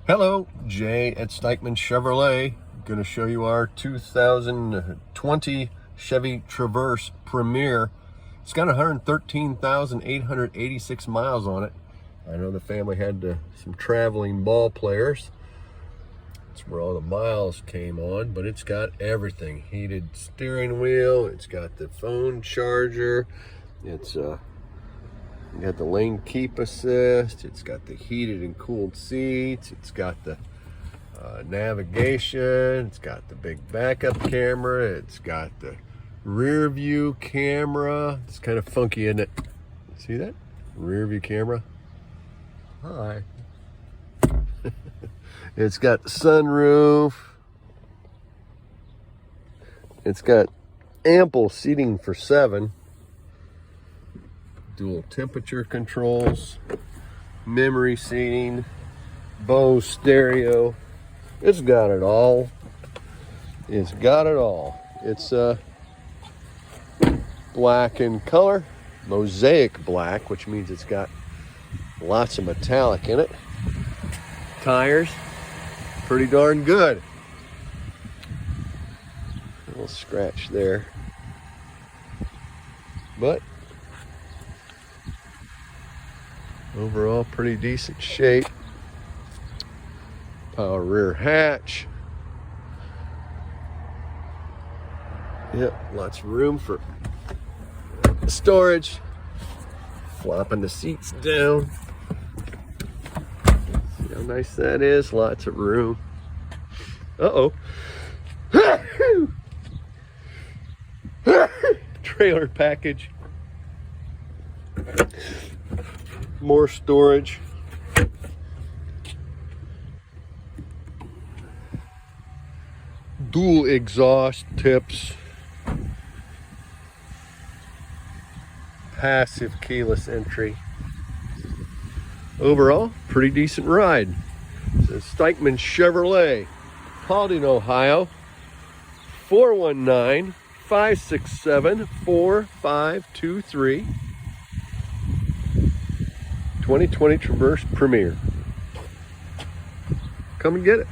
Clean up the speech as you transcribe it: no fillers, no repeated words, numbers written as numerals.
Hello, Jay at Stikeman Chevrolet. Going to show you our 2020 Chevy Traverse Premier. It's got 113,886 miles on it. I know the family had some traveling ball players. That's where all the miles came on, but it's got everything. Heated steering wheel, it's got the phone charger, it's got the lane keep assist, it's got the heated and cooled seats, it's got the navigation, it's got the big backup camera, it's got the rear view camera. It's kind of funky, isn't it? See that? Rear view camera. Hi. It's got the sunroof. It's got ample seating for 7. Dual temperature controls, memory seating, Bose stereo. It's got it all. It's got it all. It's black in color, mosaic black, which means it's got lots of metallic in it. Tires, pretty darn good. A little scratch there, but overall pretty decent shape. Power rear hatch. Yep, lots of room for storage. Flopping the seats down. See how nice that is? Lots of room. Uh-oh. Trailer package. More storage. Dual exhaust tips. Passive keyless entry. Overall, pretty decent ride. It's Stikeman Chevrolet, Paulding, Ohio, 419-567-4523. 2020 Traverse Premier. Come and get it.